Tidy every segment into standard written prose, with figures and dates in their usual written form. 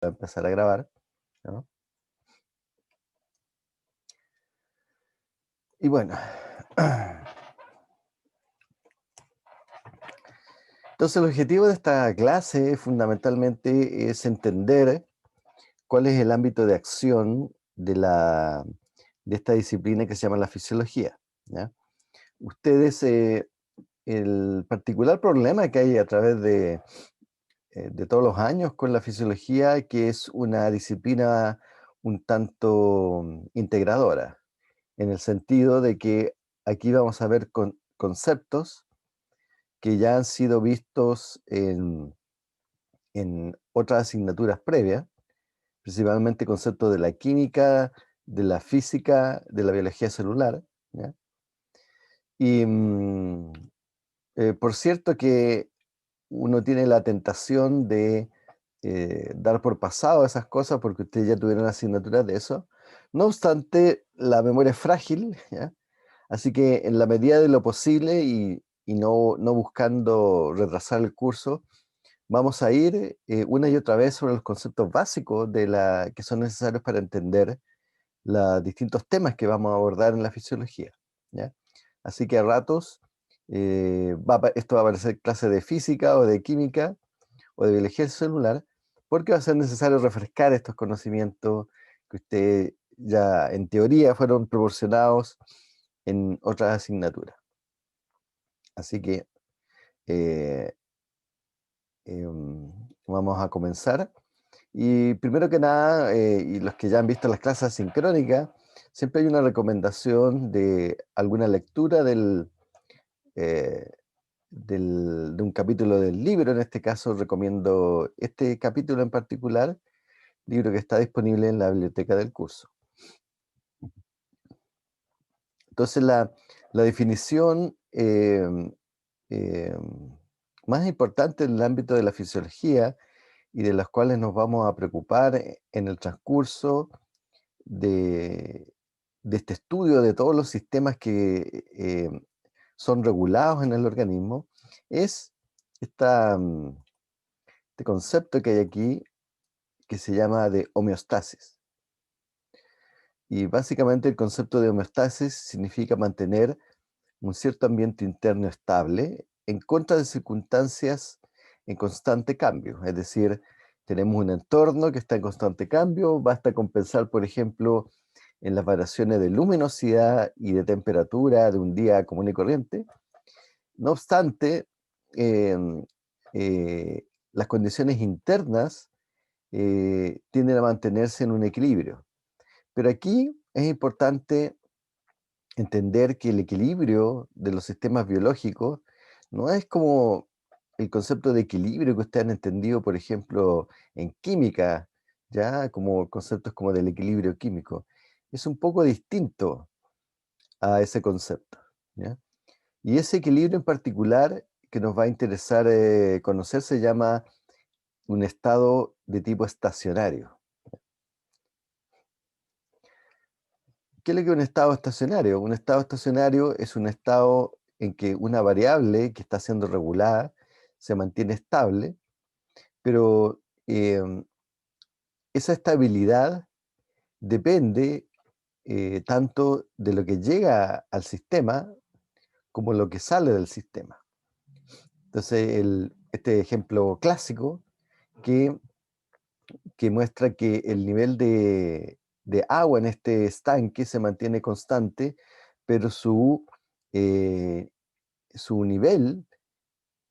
empezar a grabar, ¿no? Y bueno, entonces el objetivo de esta clase fundamentalmente es entender cuál es el ámbito de acción de esta disciplina que se llama la fisiología, ¿ya? Ustedes, el particular problema que hay a través de todos los años con la fisiología, que es una disciplina un tanto integradora, en el sentido de que aquí vamos a ver conceptos que ya han sido vistos en otras asignaturas previas, principalmente conceptos de la química, de la física, de la biología celular, ¿ya? Y por cierto que uno tiene la tentación de dar por pasado esas cosas porque ustedes ya tuvieron asignaturas de eso. No obstante, la memoria es frágil, ¿ya? Así que en la medida de lo posible y no buscando retrasar el curso, vamos a ir una y otra vez sobre los conceptos básicos que son necesarios para entender los distintos temas que vamos a abordar en la fisiología, ¿ya? Así que a ratos esto va a parecer clase de física o de química o de biología celular, porque va a ser necesario refrescar estos conocimientos que usted ya en teoría fueron proporcionados en otras asignaturas. Así que eh, vamos a comenzar. Y primero que nada, y los que ya han visto las clases sincrónicas, siempre hay una recomendación de alguna lectura eh, de un capítulo del libro. En este caso recomiendo este capítulo en particular, libro que está disponible en la biblioteca del curso. Entonces la definición más importante en el ámbito de la fisiología y de las cuales nos vamos a preocupar en el transcurso de, de este estudio de todos los sistemas que son regulados en el organismo, es esta, este concepto que hay aquí que se llama de homeostasis. Y básicamente el concepto de homeostasis significa mantener un cierto ambiente interno estable en contra de circunstancias en constante cambio. Es decir, tenemos un entorno que está en constante cambio, basta con pensar, por ejemplo, en las variaciones de luminosidad y de temperatura de un día común y corriente. No obstante, em, las condiciones internas tienden a mantenerse en un equilibrio. Pero aquí es importante entender que el equilibrio de los sistemas biológicos no es como el concepto de equilibrio que ustedes han entendido, por ejemplo, en química, ya como conceptos como del equilibrio químico. Es un poco distinto a ese concepto, ¿ya? Y ese equilibrio en particular que nos va a interesar conocer se llama un estado de tipo estacionario. ¿Qué es lo que es un estado estacionario? Un estado estacionario es un estado en que una variable que está siendo regulada se mantiene estable, pero esa estabilidad depende tanto de lo que llega al sistema como lo que sale del sistema. Entonces, este ejemplo clásico que, que muestra que el nivel de agua en este estanque se mantiene constante, pero eh, su nivel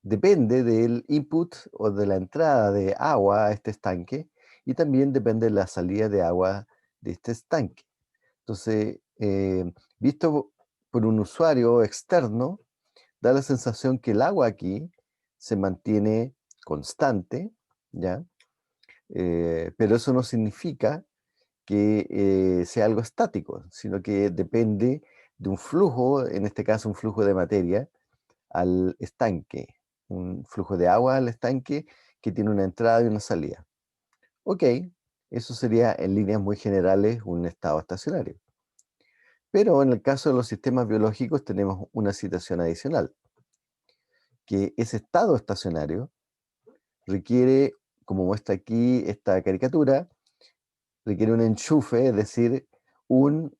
depende del input o de la entrada de agua a este estanque y también depende de la salida de agua de este estanque. Entonces, visto por un usuario externo, da la sensación que el agua aquí se mantiene constante, ¿ya? Pero eso no significa que sea algo estático, sino que depende de un flujo, en este caso un flujo de materia, al estanque, un flujo de agua al estanque que tiene una entrada y una salida. Ok, eso sería en líneas muy generales un estado estacionario. Pero en el caso de los sistemas biológicos tenemos una situación adicional, que ese estado estacionario requiere como muestra aquí esta caricatura, requiere un enchufe, es decir, un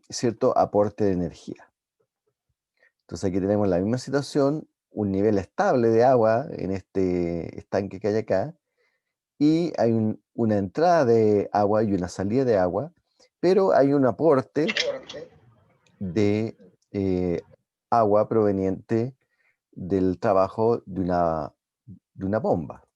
cierto aporte de energía. Entonces aquí tenemos la misma situación, un nivel estable de agua en este estanque que hay acá, y hay una entrada de agua y una salida de agua, pero hay un aporte de agua proveniente del trabajo de una bomba.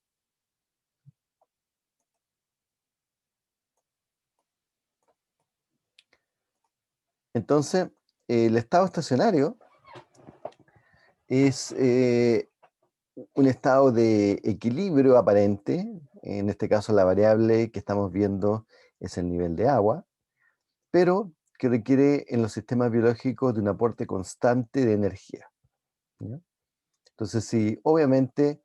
Entonces, el estado estacionario es un estado de equilibrio aparente. En este caso, la variable que estamos viendo es el nivel de agua, pero que requiere en los sistemas biológicos de un aporte constante de energía, ¿ya? Entonces, si obviamente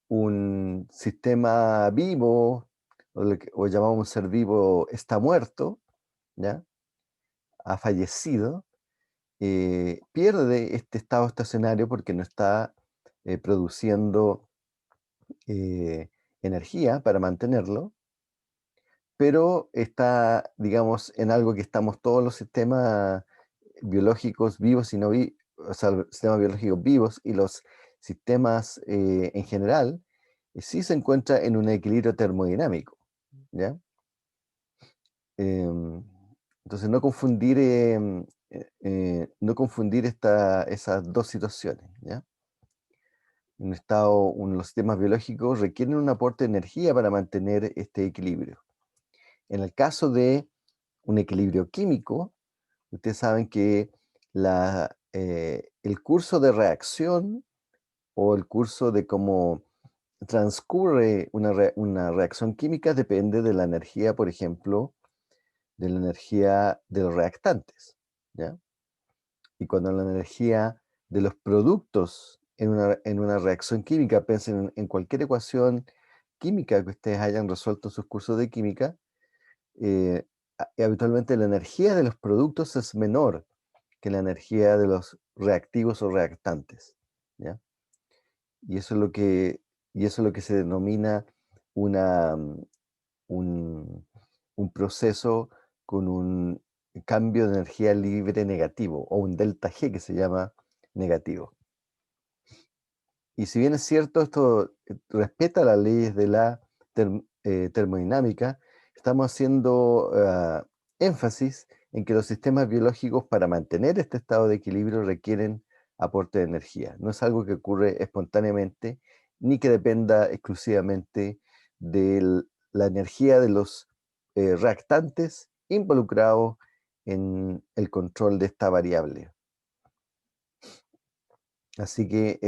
un sistema vivo, o llamamos un ser vivo, está muerto, ¿ya? Ha fallecido, pierde este estado estacionario porque no está produciendo eh, energía para mantenerlo, pero está, digamos, en algo que estamos todos los sistemas biológicos vivos y no vivos, o sea, los sistemas biológicos vivos y los sistemas en general, sí se encuentra en un equilibrio termodinámico, ¿ya? Em, entonces no confundir esas dos situaciones, ¿ya? Los sistemas biológicos requieren un aporte de energía para mantener este equilibrio. En el caso de un equilibrio químico, ustedes saben que el curso de reacción o el curso de cómo transcurre una reacción química depende de la energía, por ejemplo, de la energía de los reactantes, ¿ya? Y cuando la energía de los productos en una reacción química, piensen en cualquier ecuación química que ustedes hayan resuelto en sus cursos de química, eh, habitualmente la energía de los productos es menor que la energía de los reactivos o reactantes, ¿ya? Y eso es lo que, y eso es lo que se denomina una, un, un proceso con un cambio de energía libre negativo, o un delta G que se llama negativo. Y si bien es cierto, esto respeta las leyes de la termodinámica, estamos haciendo énfasis en que los sistemas biológicos para mantener este estado de equilibrio requieren aporte de energía. No es algo que ocurre espontáneamente ni que dependa exclusivamente de la energía de los reactantes involucrados en el control de esta variable. Así que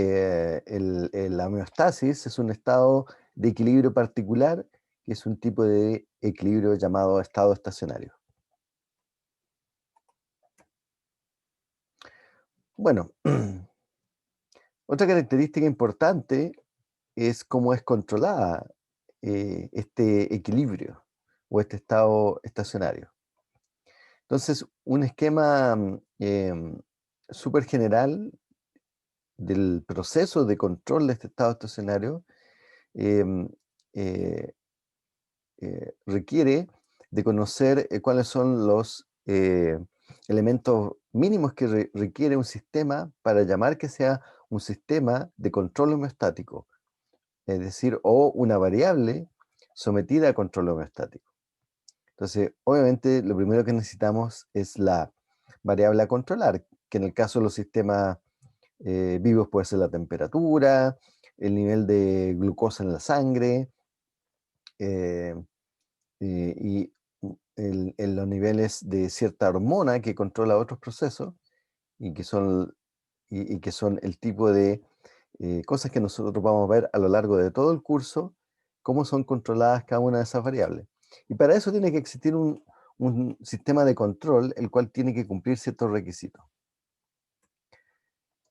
la homeostasis es un estado de equilibrio particular, que es un tipo de equilibrio llamado estado estacionario. Bueno, otra característica importante es cómo es controlada este equilibrio o este estado estacionario. Entonces, un esquema súper general del proceso de control de este estado estacionario em, eh, requiere de conocer cuáles son los elementos mínimos que requiere un sistema para llamar que sea un sistema de control homeostático, es decir, o una variable sometida a control homeostático. Entonces, obviamente, lo primero que necesitamos es la variable a controlar, que en el caso de los sistemas vivos puede ser la temperatura, el nivel de glucosa en la sangre, eh, y en los niveles de cierta hormona que controla otros procesos y que son el tipo de cosas que nosotros vamos a ver a lo largo de todo el curso, cómo son controladas cada una de esas variables. Y para eso tiene que existir un sistema de control, el cual tiene que cumplir ciertos requisitos.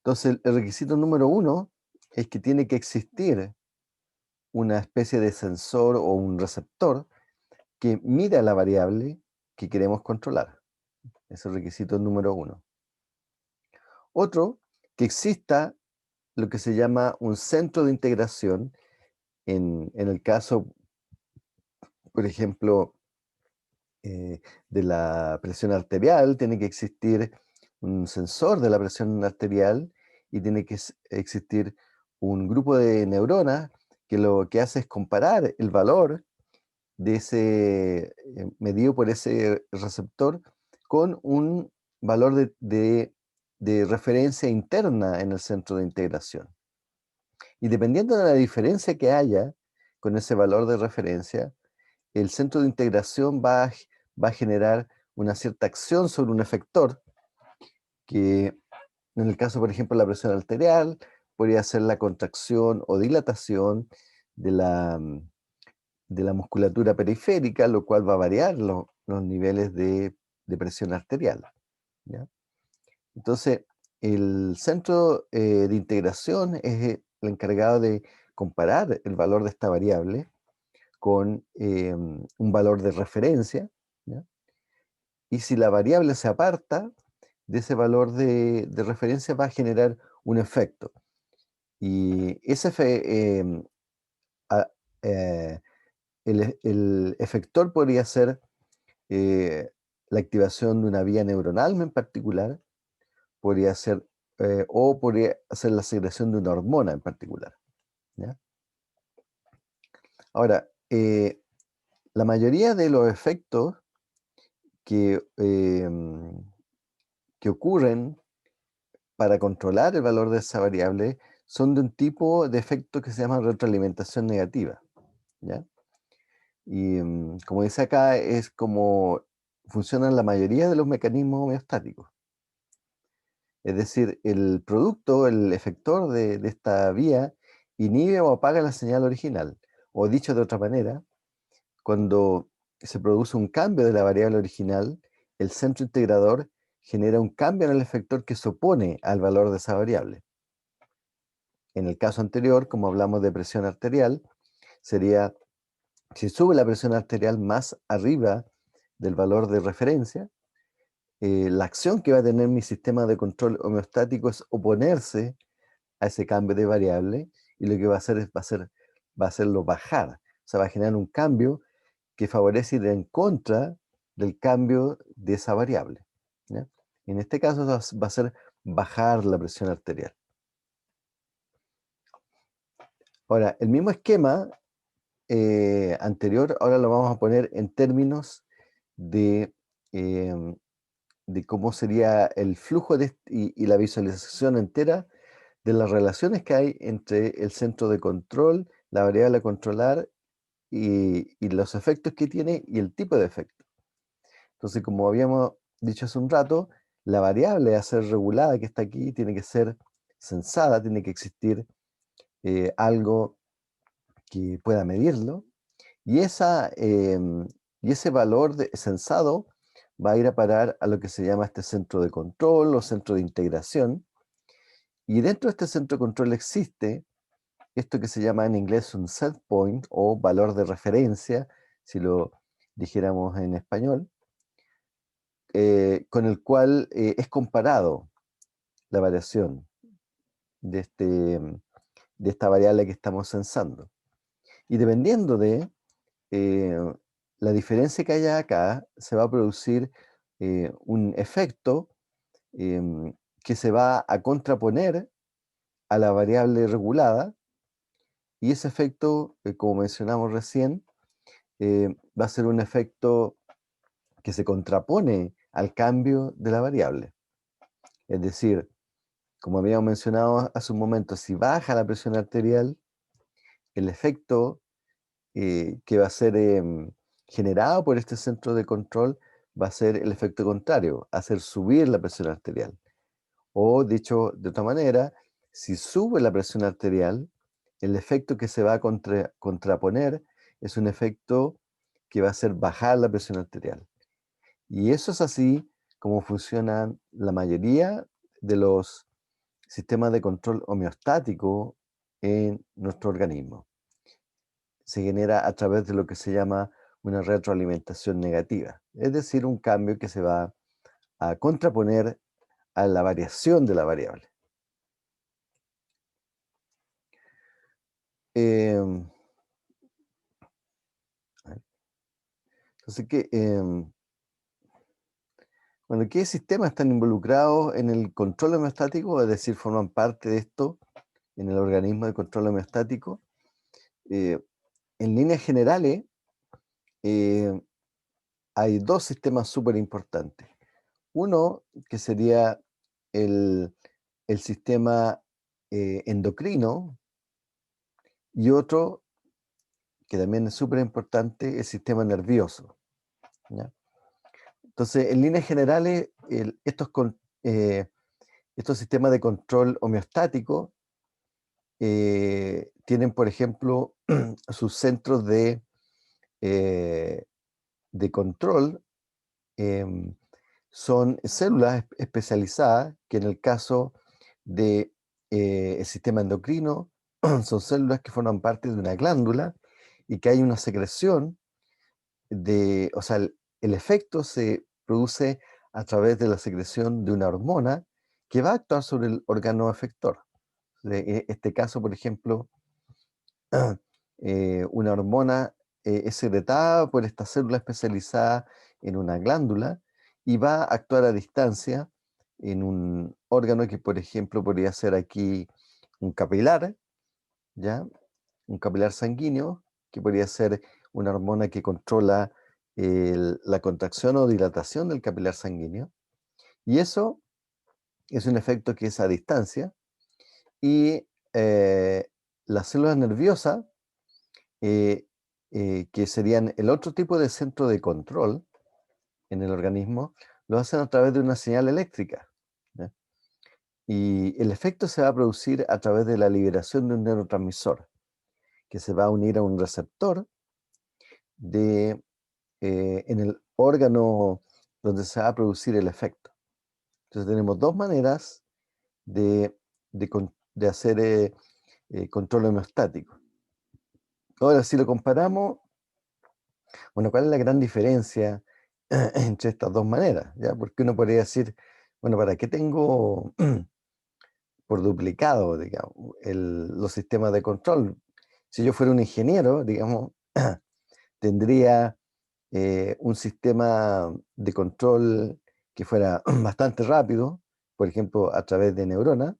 Entonces, el requisito número uno es que tiene que existir una especie de sensor o un receptor que mida la variable que queremos controlar. Ese es el requisito número uno. Otro, que exista lo que se llama un centro de integración, En el caso, por ejemplo, de la presión arterial, tiene que existir un sensor de la presión arterial y tiene que existir un grupo de neuronas que lo que hace es comparar el valor de ese medido por ese receptor con un valor de referencia interna en el centro de integración. Y dependiendo de la diferencia que haya con ese valor de referencia, el centro de integración va a generar una cierta acción sobre un efector que, en el caso, por ejemplo, de la presión arterial, podría ser la contracción o dilatación de de la musculatura periférica, lo cual va a variar los niveles de presión arterial, ¿ya? Entonces, el centro de integración es el encargado de comparar el valor de esta variable con un valor de referencia, ¿ya? Y si la variable se aparta de ese valor de referencia, va a generar un efecto. Y a- eh, el efector podría ser eh, la activación de una vía neuronal en particular, podría ser, o podría ser la secreción de una hormona en particular, ¿ya? Ahora, la mayoría de los efectos que, que ocurren para controlar el valor de esa variable son de un tipo de efecto que se llama retroalimentación negativa, ¿ya? Y como dice acá, es como funcionan la mayoría de los mecanismos homeostáticos. Es decir, el producto, el efector de esta vía, inhibe o apaga la señal original. O dicho de otra manera, cuando se produce un cambio de la variable original, el centro integrador genera un cambio en el efector que se opone al valor de esa variable. En el caso anterior, como hablamos de presión arterial, sería si sube la presión arterial más arriba del valor de referencia, la acción que va a tener mi sistema de control homeostático es oponerse a ese cambio de variable y lo que va a hacer va a hacerlo bajar. O sea, va a generar un cambio que favorece ir en contra del cambio de esa variable, ¿ya? En este caso va a ser bajar la presión arterial. Ahora, el mismo esquema anterior, ahora lo vamos a poner en términos de, em, de cómo sería el flujo y la visualización entera de las relaciones que hay entre el centro de control, la variable a controlar y los efectos que tiene y el tipo de efecto. Entonces, como habíamos dicho hace un rato, la variable a ser regulada que está aquí tiene que ser sensada, tiene que existir algo que pueda medirlo. Y, y ese valor sensado va a ir a parar a lo que se llama este centro de control o centro de integración. Y dentro de este centro de control existe esto que se llama en inglés un set point o valor de referencia, si lo dijéramos en español, con el cual es comparado la variación de, de esta variable que estamos censando. Y dependiendo de eh, la diferencia que haya acá, se va a producir un efecto que se va a contraponer a la variable regulada y ese efecto, como mencionamos recién, va a ser un efecto que se contrapone al cambio de la variable. Es decir, como habíamos mencionado hace un momento, si baja la presión arterial, el efecto que va a ser generado por este centro de control va a ser el efecto contrario, hacer subir la presión arterial. O dicho de otra manera, si sube la presión arterial, el efecto que se va a contraponer es un efecto que va a hacer bajar la presión arterial. Y eso es así como funcionan la mayoría de los sistemas de control homeostático en nuestro organismo. Se genera a través de lo que se llama una retroalimentación negativa, es decir, un cambio que se va a contraponer a la variación de la variable. Em, Entonces, bueno, ¿qué sistemas están involucrados en el control homeostático? Es decir, forman parte de esto en el organismo de control homeostático. Eh, en líneas generales, eh, hay dos sistemas súper importantes. Uno, que sería el, el sistema endocrino, y otro, que también es súper importante, el sistema nervioso. ¿Ya? Entonces, en líneas generales, estos sistemas de control homeostático tienen, por ejemplo, sus centros eh, de control, em, son células especializadas que en el caso de el sistema endocrino son células que forman parte de una glándula y que hay una secreción o sea, el efecto se produce a través de la secreción de una hormona que va a actuar sobre el órgano efector. En este caso, por ejemplo, una hormona es secretada por esta célula especializada en una glándula y va a actuar a distancia en un órgano que, por ejemplo, podría ser aquí un capilar, ¿ya? Un capilar sanguíneo, que podría ser una hormona que controla la contracción o dilatación del capilar sanguíneo. Y eso es un efecto que es a distancia. Y las células nerviosas, eh, que serían el otro tipo de centro de control en el organismo, lo hacen a través de una señal eléctrica, ¿ya? Y el efecto se va a producir a través de la liberación de un neurotransmisor que se va a unir a un receptor en el órgano donde se va a producir el efecto. Entonces tenemos dos maneras de hacer control homeostático. Ahora, si lo comparamos, bueno, ¿cuál es la gran diferencia entre estas dos maneras? ¿Ya? Porque uno podría decir, bueno, ¿para qué tengo por duplicado, digamos, los sistemas de control? Si yo fuera un ingeniero, digamos, tendría un sistema de control que fuera bastante rápido, por ejemplo, a través de neuronas,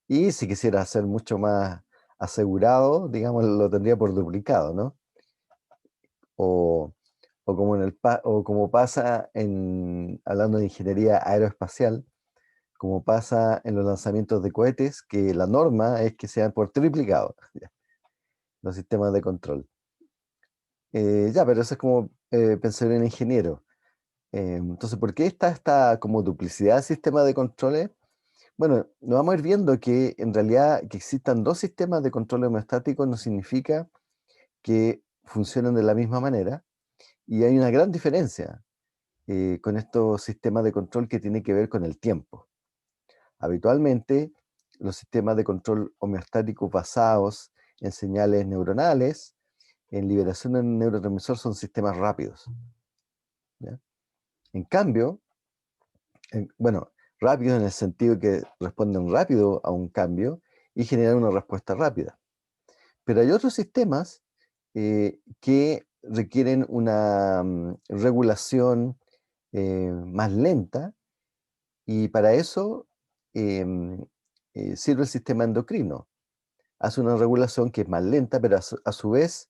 y si quisiera hacer mucho más asegurado, digamos, lo tendría por duplicado, ¿no? O, o como pasa hablando de ingeniería aeroespacial, como pasa en los lanzamientos de cohetes, que la norma es que sean por triplicado, ya, los sistemas de control. Ya, pero eso es como pensar en ingeniero. Entonces, ¿por qué está esta como duplicidad de sistemas de controles? Bueno, nos vamos a ir viendo que en realidad que existan dos sistemas de control homeostático no significa que funcionen de la misma manera, y hay una gran diferencia con estos sistemas de control que tiene que ver con el tiempo. Habitualmente, los sistemas de control homeostáticos basados en señales neuronales, en liberación de un neurotransmisor, son sistemas rápidos, ¿ya? En cambio, bueno, rápido en el sentido que responden rápido a un cambio y generan una respuesta rápida. Pero hay otros sistemas que requieren una regulación más lenta, y para eso em, sirve el sistema endocrino. Hace una regulación que es más lenta, pero a su vez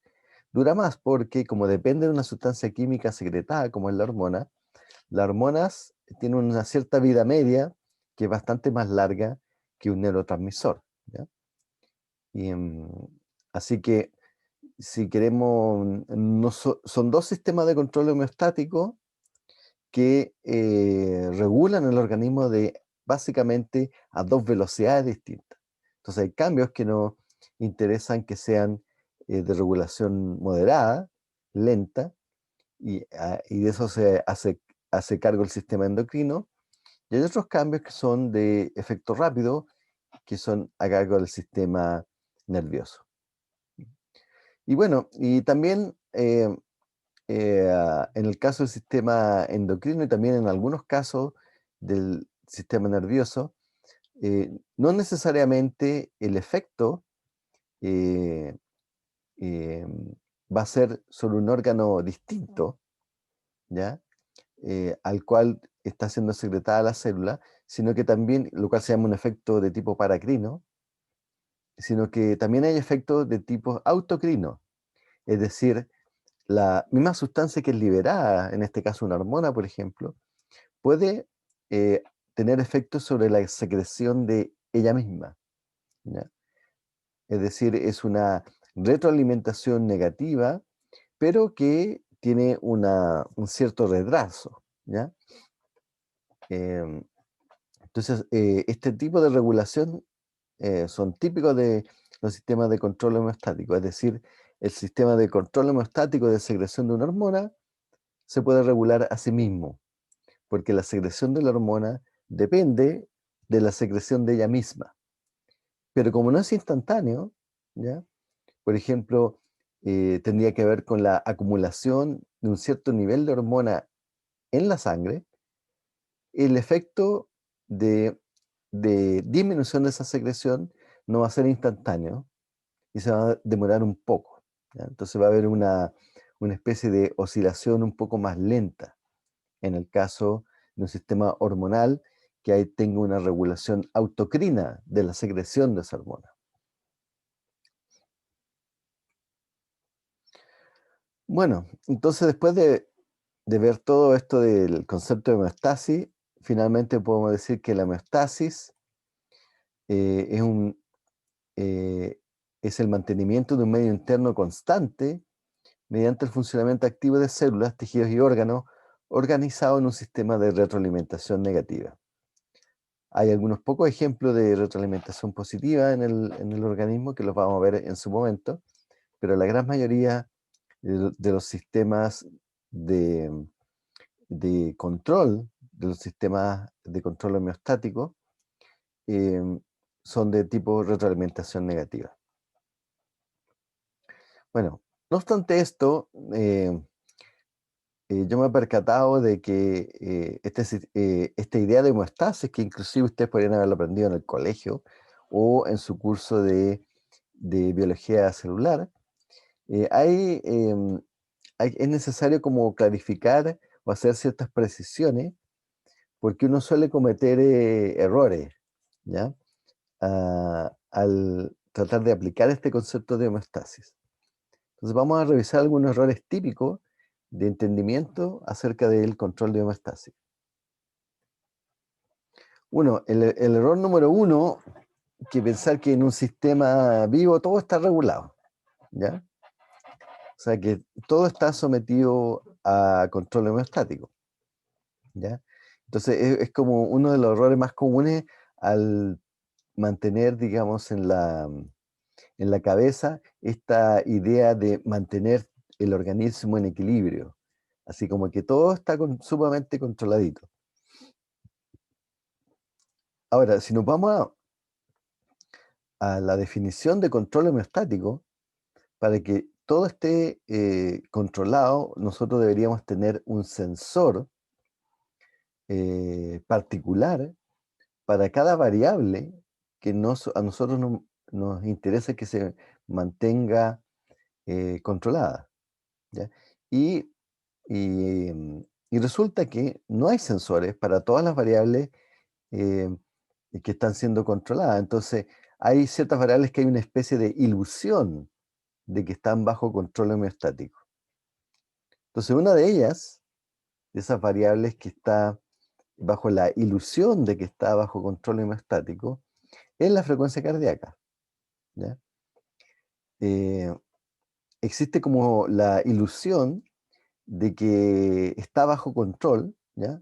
dura más, porque como depende de una sustancia química secretada, como es la hormona, las hormonas tienen una cierta vida media que es bastante más larga que un neurotransmisor, ¿ya? Y, así que si queremos, son dos sistemas de control homeostático que regulan el organismo de básicamente a dos velocidades distintas. Entonces hay cambios que nos interesan que sean de regulación moderada, lenta, y de eso hace cargo el sistema endocrino. Y hay otros cambios que son de efecto rápido, que son a cargo del sistema nervioso. Y bueno, y también en el caso del sistema endocrino y también en algunos casos del sistema nervioso, no necesariamente el efecto eh, eh, va a ser sobre un órgano distinto, ¿ya? Al cual está siendo secretada la célula, sino que también, lo cual se llama un efecto de tipo paracrino, sino que también hay efectos de tipo autocrino, es decir, la misma sustancia que es liberada, en este caso una hormona, por ejemplo, puede eh, tener efectos sobre la secreción de ella misma, ¿ya? Es decir, es una retroalimentación negativa, pero que tiene un cierto retraso, ¿ya? Em, entonces, este tipo de regulación son típicos de los sistemas de control homeostático, es decir, el sistema de control homeostático de secreción de una hormona se puede regular a sí mismo, porque la secreción de la hormona depende de la secreción de ella misma. Pero como no es instantáneo, ¿ya? Por ejemplo, tendría que ver con la acumulación de un cierto nivel de hormona en la sangre, el efecto de, de disminución de esa secreción no va a ser instantáneo y se va a demorar un poco, ¿ya? Entonces va a haber una especie de oscilación un poco más lenta en el caso de un sistema hormonal que ahí tenga una regulación autocrina de la secreción de esa hormona. Bueno, entonces después de ver todo esto del concepto de homeostasis, finalmente podemos decir que la homeostasis eh, es un, eh, es el mantenimiento de un medio interno constante mediante el funcionamiento activo de células, tejidos y órganos organizados en un sistema de retroalimentación negativa. Hay algunos pocos ejemplos de retroalimentación positiva en el organismo que los vamos a ver en su momento, pero la gran mayoría de los sistemas de, de control, de los sistemas de control homeostático, eh, son de tipo retroalimentación negativa. Bueno, no obstante esto, yo me he percatado de que esta idea de homeostasis, que inclusive ustedes podrían haberlo aprendido en el colegio o en su curso de biología celular, es necesario como clarificar o hacer ciertas precisiones porque uno suele cometer errores, ¿ya? Al tratar de aplicar este concepto de homeostasis. Entonces vamos a revisar algunos errores típicos de entendimiento acerca del control de homeostasis. Uno, el error número uno, que pensar que en un sistema vivo todo está regulado, ¿ya? O sea, que todo está sometido a control homeostático, ¿ya? Entonces es como uno de los errores más comunes al mantener, digamos, en la cabeza esta idea de mantener el organismo en equilibrio, así como que todo está sumamente controladito. Ahora, si nos vamos a la definición de control homeostático, para que todo esté controlado, nosotros deberíamos tener un sensor particular para cada variable que a nosotros nos interesa que se mantenga controlada, ¿ya? Y, y resulta que no hay sensores para todas las variables eh, que están siendo controladas. Entonces, hay ciertas variables que hay una especie de ilusión de que están bajo control homeostático. Entonces, una de ellas, de esas variables que está bajo la ilusión de que está bajo control homeostático, es la frecuencia cardíaca, ¿ya? Eh, existe como la ilusión de que está bajo control, ¿ya?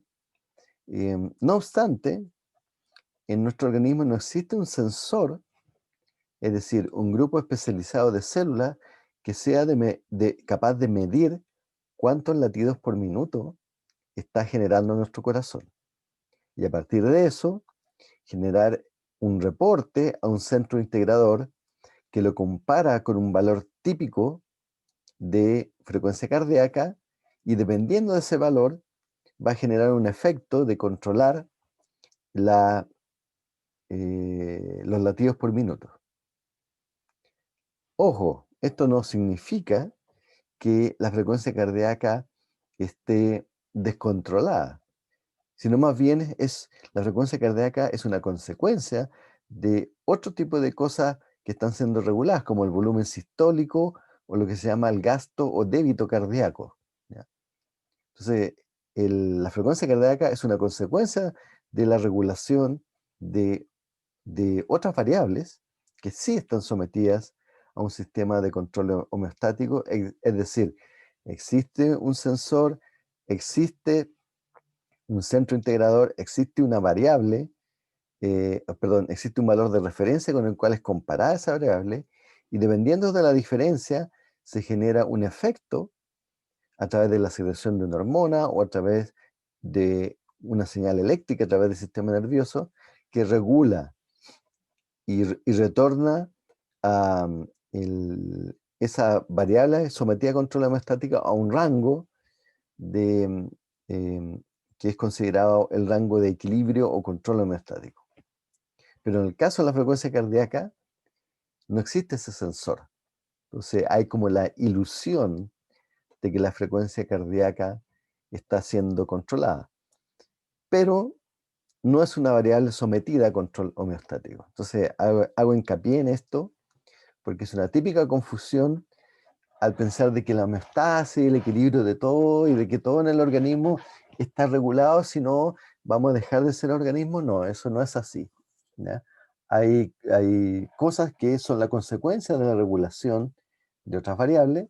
No obstante, en nuestro organismo no existe un sensor, es decir, un grupo especializado de células que sea capaz de medir cuántos latidos por minuto está generando nuestro corazón. Y a partir de eso, generar un reporte a un centro integrador que lo compara con un valor típico de frecuencia cardíaca y dependiendo de ese valor va a generar un efecto de controlar los latidos por minuto. Ojo, esto no significa que la frecuencia cardíaca esté descontrolada, sino más bien la frecuencia cardíaca es una consecuencia de otro tipo de cosas que están siendo reguladas, como el volumen sistólico o lo que se llama el gasto o débito cardíaco, ¿ya? Entonces, la frecuencia cardíaca es una consecuencia de la regulación de, de otras variables que sí están sometidas a un sistema de control homeostático, es decir, existe un sensor, existe un centro integrador, existe una variable, perdón, existe un valor de referencia con el cual es comparada esa variable, y dependiendo de la diferencia, se genera un efecto a través de la secreción de una hormona o a través de una señal eléctrica a través del sistema nervioso que regula y retorna a esa variable sometida a control homeostático a un rango de, que es considerado el rango de equilibrio o control homeostático. Pero en el caso de la frecuencia cardíaca, no existe ese sensor. Entonces hay como la ilusión de que la frecuencia cardíaca está siendo controlada, pero no es una variable sometida a control homeostático. Entonces hago hincapié en esto porque es una típica confusión al pensar de que la homeostasis, el equilibrio de todo y de que todo en el organismo está regulado, si no vamos a dejar de ser organismo. No, eso no es así, ¿ya? Hay cosas que son la consecuencia de la regulación de otras variables,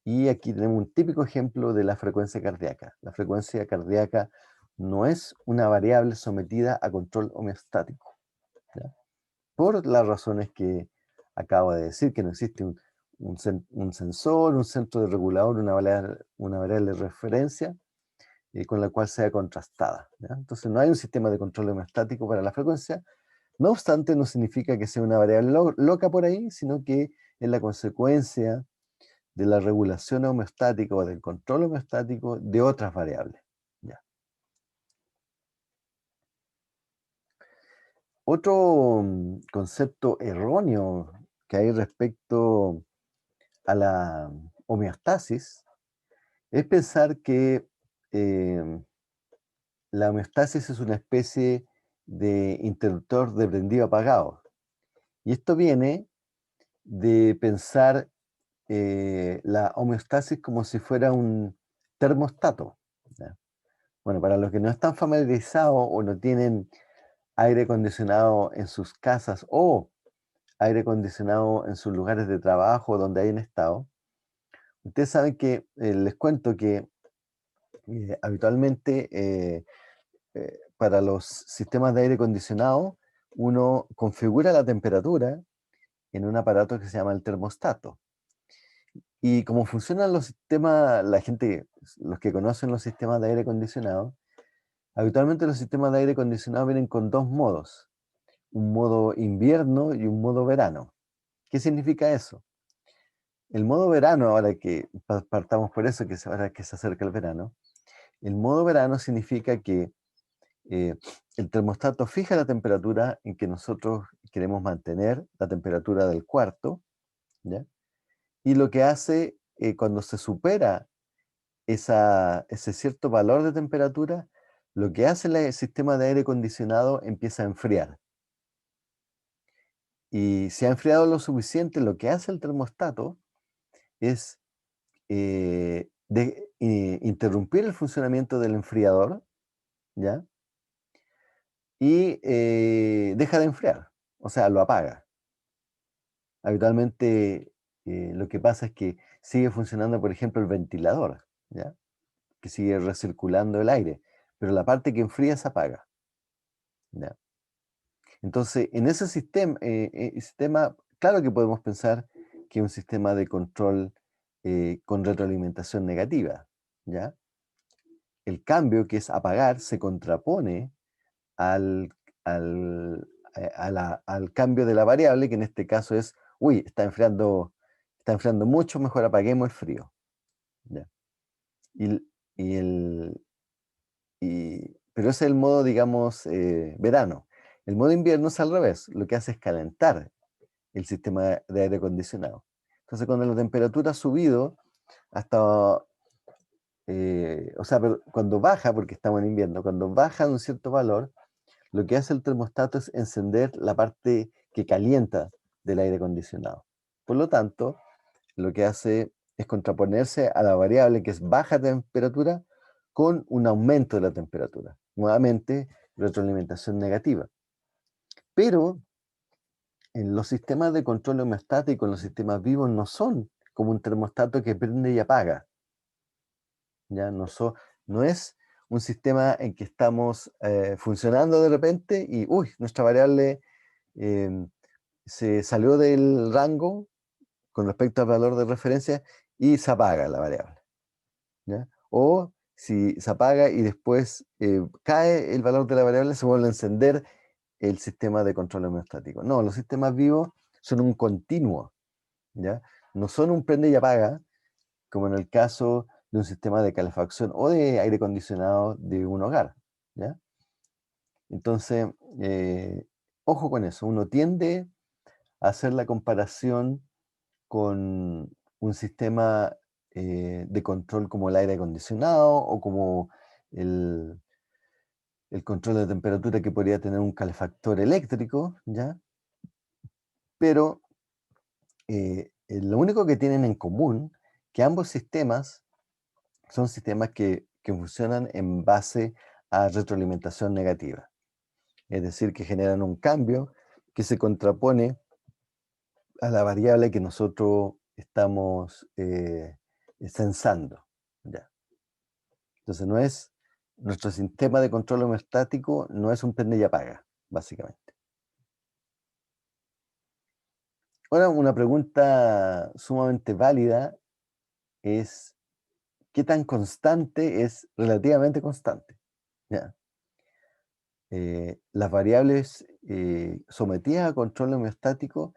y aquí tenemos un típico ejemplo de la frecuencia cardíaca. La frecuencia cardíaca no es una variable sometida a control homeostático, ¿ya? Por las razones que acabo de decir, que no existe un sensor, un centro de regulador, una variable de referencia con la cual sea contrastada, ¿ya? Entonces no hay un sistema de control homeostático para la frecuencia. No obstante, no significa que sea una variable loca por ahí, sino que es la consecuencia de la regulación homeostática o del control homeostático de otras variables, ¿ya? Otro concepto erróneo que hay respecto a la homeostasis es pensar que eh, la homeostasis es una especie de interruptor de prendido apagado. Y esto viene de pensar la homeostasis como si fuera un termostato, ¿ya? Bueno, para los que no están familiarizados o no tienen aire acondicionado en sus casas o aire acondicionado en sus lugares de trabajo donde hayan estado, ustedes saben que les cuento que habitualmente para los sistemas de aire acondicionado uno configura la temperatura en un aparato que se llama el termostato. Y como funcionan los sistemas, la gente, los que conocen los sistemas de aire acondicionado, habitualmente los sistemas de aire acondicionado vienen con dos modos, un modo invierno y un modo verano. ¿Qué significa eso? El modo verano, ahora que partamos por eso, ahora que se acerca el verano, el modo verano significa que eh, el termostato fija la temperatura en que nosotros queremos mantener, la temperatura del cuarto, ¿ya? Y lo que hace cuando se supera ese cierto valor de temperatura, lo que hace el sistema de aire acondicionado empieza a enfriar. Y si ha enfriado lo suficiente, lo que hace el termostato es interrumpir el funcionamiento del enfriador, ¿ya? Y deja de enfriar, o sea, lo apaga. Habitualmente lo que pasa es que sigue funcionando, por ejemplo, el ventilador, ¿ya? Que sigue recirculando el aire, pero la parte que enfría se apaga, ¿ya? Entonces, en ese sistema, claro que podemos pensar que es un sistema de control con retroalimentación negativa, ¿ya? El cambio, que es apagar, se contrapone al, al cambio de la variable, que en este caso es, uy, está enfriando mucho, mejor apaguemos el frío, ¿ya? Y, y el, pero ese es el modo, digamos, verano. El modo invierno es al revés, lo que hace es calentar el sistema de aire acondicionado. Entonces, cuando la temperatura ha subido hasta o sea, pero cuando baja, porque estamos en invierno, cuando baja un cierto valor, lo que hace el termostato es encender la parte que calienta del aire acondicionado. Por lo tanto, lo que hace es contraponerse a la variable que es baja temperatura con un aumento de la temperatura. Nuevamente, retroalimentación negativa. Pero en los sistemas de control homeostático, en los sistemas vivos, no son como un termostato que prende y apaga. ¿Ya? No es un sistema en que estamos funcionando de repente y, uy, nuestra variable eh, se salió del rango con respecto al valor de referencia y se apaga la variable. ¿Ya? O si se apaga y después cae el valor de la variable, se vuelve a encender el sistema de control homeostático. No, los sistemas vivos son un continuo, ¿ya? No son un prende y apaga, como en el caso de un sistema de calefacción o de aire acondicionado de un hogar, ¿ya? Entonces, ojo con eso, uno tiende a hacer la comparación con un sistema de control como el aire acondicionado o como el, el control de temperatura que podría tener un calefactor eléctrico, ¿ya? Pero lo único que tienen en común que ambos sistemas son sistemas que funcionan en base a retroalimentación negativa. Es decir, que generan un cambio que se contrapone a la variable que nosotros estamos censando. ¿Ya? Entonces nuestro sistema de control homeostático no es un prende y apaga, básicamente. Ahora, una pregunta sumamente válida es, ¿qué tan constante es relativamente constante? ¿Ya? Las variables sometidas a control homeostático,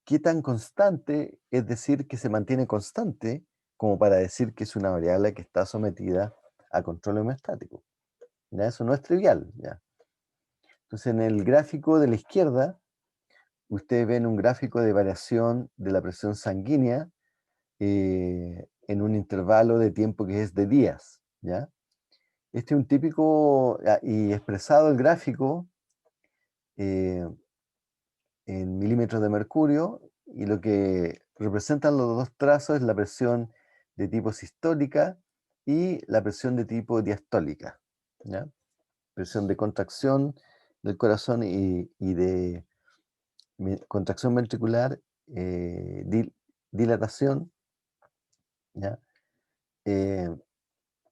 ¿qué tan constante es decir que se mantiene constante como para decir que es una variable que está sometida a control homeostático? ¿Ya? Eso no es trivial. ¿Ya? Entonces, en el gráfico de la izquierda, ustedes ven un gráfico de variación de la presión sanguínea en un intervalo de tiempo que es de días. ¿Ya? Este es un típico, y expresado el gráfico eh, en milímetros de mercurio, y lo que representan los dos trazos es la presión de tipo sistólica y la presión de tipo diastólica. ¿Ya? Presión de contracción del corazón y de contracción ventricular, dilatación, ¿ya? Eh,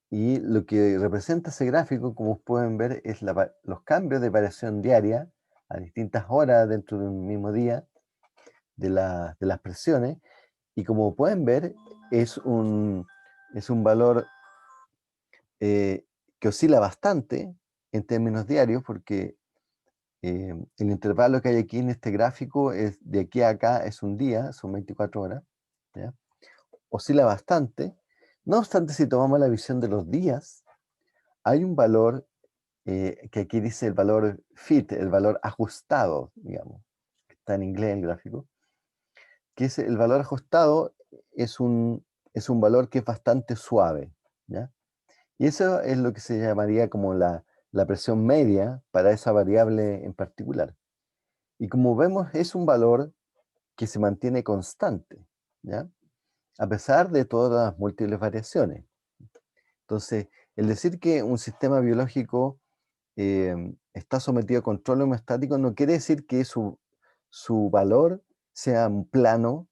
y lo que representa ese gráfico, como pueden ver, es los cambios de variación diaria a distintas horas dentro de un mismo día de las presiones. Y como pueden ver, es un valor que oscila bastante en términos diarios, porque el intervalo que hay aquí en este gráfico es de aquí a acá es un día, son 24 horas, ¿ya? Oscila bastante. No obstante, si tomamos la visión de los días, hay un valor que aquí dice el valor fit, el valor ajustado, digamos, que está en inglés el gráfico, que es el valor ajustado, es es un valor que es bastante suave, ¿ya? Y eso es lo que se llamaría como la presión media para esa variable en particular. Y como vemos, es un valor que se mantiene constante, ¿ya? A pesar de todas las múltiples variaciones. Entonces, el decir que un sistema biológico está sometido a control homeostático no quiere decir que su valor sea un plano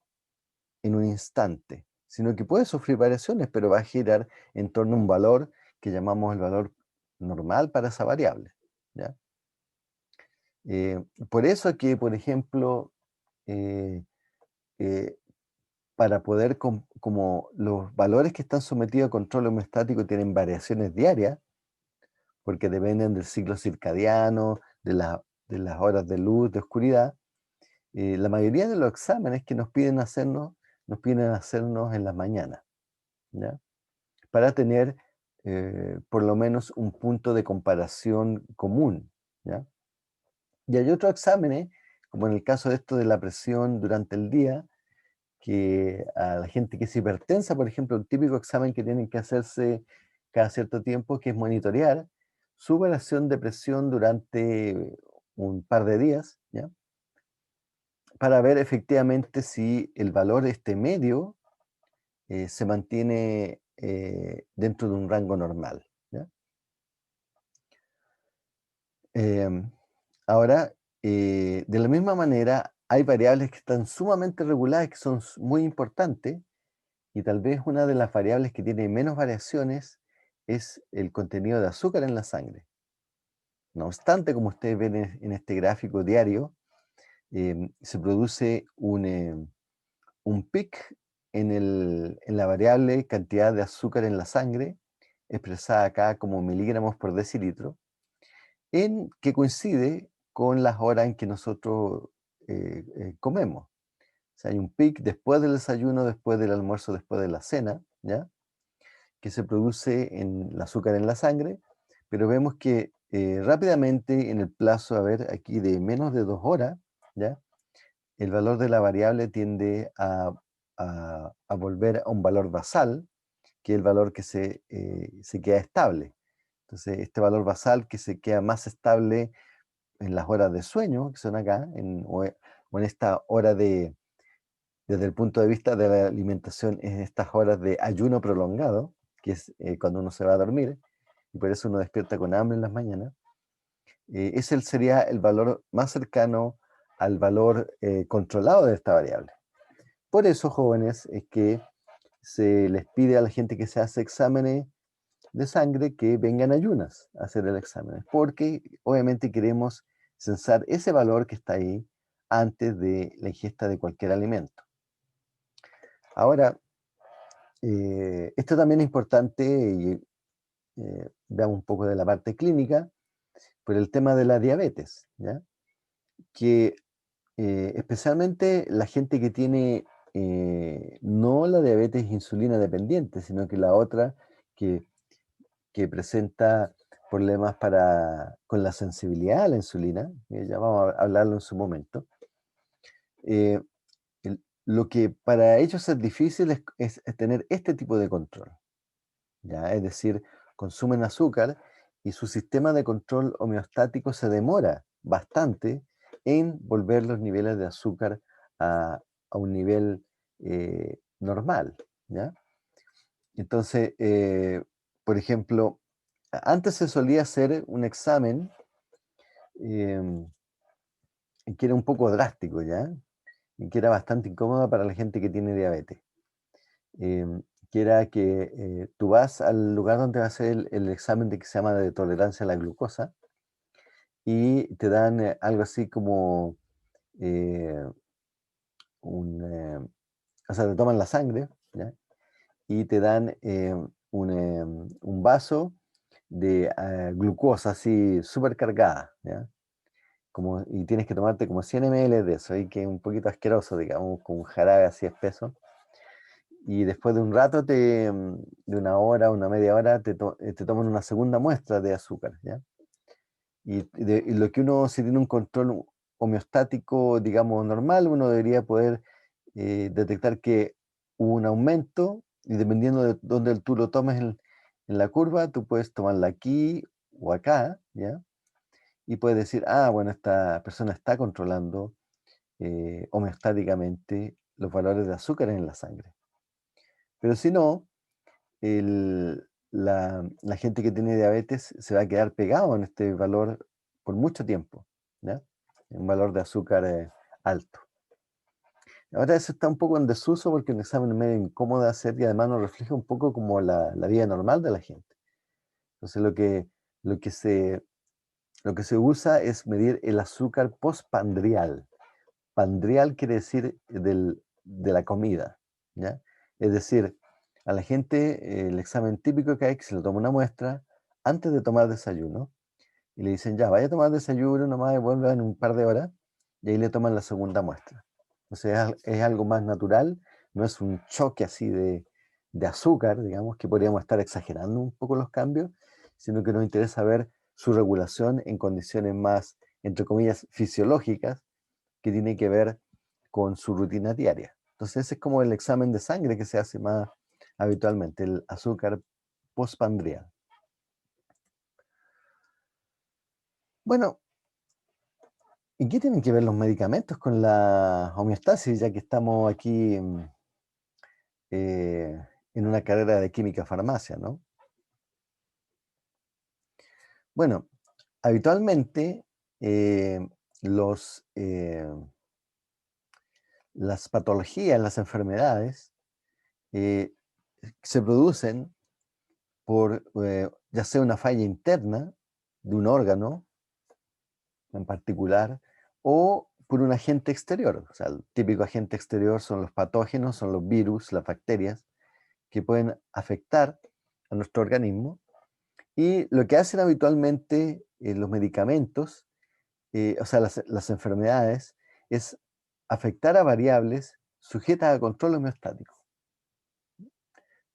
en un instante, sino que puede sufrir variaciones, pero va a girar en torno a un valor que llamamos el valor normal para esa variable, ¿ya? Por eso que, por ejemplo, eh, eh, para poder, como los valores que están sometidos a control homeostático tienen variaciones diarias, porque dependen del ciclo circadiano, de las horas de luz, de oscuridad, la mayoría de los exámenes que nos piden hacernos en las mañanas, ¿ya? Para tener por lo menos un punto de comparación común, ¿ya? Y hay otros exámenes, como en el caso de esto de la presión durante el día, que a la gente que es hipertensa, por ejemplo, un típico examen que tienen que hacerse cada cierto tiempo, que es monitorear su variación de presión durante un par de días, ¿ya? Para ver efectivamente si el valor medio se mantiene dentro de un rango normal, ¿ya? Em, Ahora, de la misma manera, hay variables que están sumamente reguladas, que son muy importantes, y tal vez una de las variables que tiene menos variaciones es el contenido de azúcar en la sangre. No obstante, como ustedes ven en este gráfico diario, se produce un pic en la variable cantidad de azúcar en la sangre, expresada acá como miligramos por decilitro, que coincide con las horas en que nosotros comemos. O sea, hay un pic después del desayuno, después del almuerzo, después de la cena, ¿ya? Que se produce en el azúcar en la sangre, pero vemos que rápidamente en el plazo, a ver, aquí de menos de 2 horas, ¿ya? El valor de la variable tiende a volver a un valor basal, que es el valor que se queda estable. Entonces, este valor basal que se queda más estable en las horas de sueño, que son acá, o en esta hora desde el punto de vista de la alimentación, en estas horas de ayuno prolongado, que es cuando uno se va a dormir, y por eso uno despierta con hambre en las mañanas, ese sería el valor más cercano al valor controlado de esta variable. Por eso, jóvenes, es que se les pide a la gente que se hace exámenes de sangre que vengan ayunas a hacer el examen, porque obviamente queremos censar ese valor que está ahí antes de la ingesta de cualquier alimento. Ahora, esto también es importante, y veamos un poco de la parte clínica, por el tema de la diabetes, ¿ya? Que especialmente la gente que tiene no la diabetes insulina dependiente, sino que la otra que, que presenta problemas con la sensibilidad a la insulina, ya vamos a hablarlo en su momento. eh, lo que para ellos es difícil es tener este tipo de control, ¿ya? Es decir, consumen azúcar y su sistema de control homeostático se demora bastante en volver los niveles de azúcar a un nivel normal, ¿ya? Entonces, por ejemplo, antes se solía hacer un examen em, que era un poco drástico, ¿ya? Y que era bastante incómodo para la gente que tiene diabetes. Que era que tú vas al lugar donde va a hacer el examen de que se llama de tolerancia a la glucosa y te dan algo así como eh, o sea, te toman la sangre, ¿ya? Y te dan un vaso de glucosa así súper cargada, ¿ya? Y tienes que tomarte como 100 ml de eso, y que es un poquito asqueroso, digamos, con un jarabe así espeso. Y después de un rato, de una hora, una media hora, te toman una segunda muestra de azúcar, ¿ya? Y lo que uno, si tiene un control homeostático, digamos, normal, uno debería poder detectar que hubo un aumento, y dependiendo de dónde tú lo tomes en la curva, tú puedes tomarla aquí o acá, ¿ya? Y puedes decir, ah, bueno, esta persona está controlando homeostáticamente los valores de azúcar en la sangre. Pero si no, la gente que tiene diabetes se va a quedar pegado en este valor por mucho tiempo, ¿ya? Un valor de azúcar alto. Ahora eso está un poco en desuso porque es un examen medio incómodo de hacer y además nos refleja un poco como la vida normal de la gente. Entonces lo que se, lo que se usa es medir el azúcar postpandrial. Pandrial quiere decir de la comida, ¿ya? Es decir, a la gente el examen típico que hay que se le toma una muestra antes de tomar desayuno y le dicen, ya, vaya a tomar desayuno nomás y vuelva en un par de horas, y ahí le toman la segunda muestra. O sea, es algo más natural, no es un choque así de azúcar, digamos, que podríamos estar exagerando un poco los cambios, sino que nos interesa ver su regulación en condiciones más, entre comillas, fisiológicas, que tiene que ver con su rutina diaria. Entonces ese es como el examen de sangre que se hace más habitualmente, el azúcar postpandrial. Bueno, ¿y qué tienen que ver los medicamentos con la homeostasis, ya que estamos aquí en una carrera de química farmacia, ¿no? Bueno, habitualmente eh, los, eh, las patologías, las enfermedades, eh, se producen por ya sea una falla interna de un órgano en particular o por un agente exterior. O sea, el típico agente exterior son los patógenos, son los virus, las bacterias, que pueden afectar a nuestro organismo. Y lo que hacen habitualmente los medicamentos, o sea, las enfermedades, es afectar a variables sujetas a control homeostático,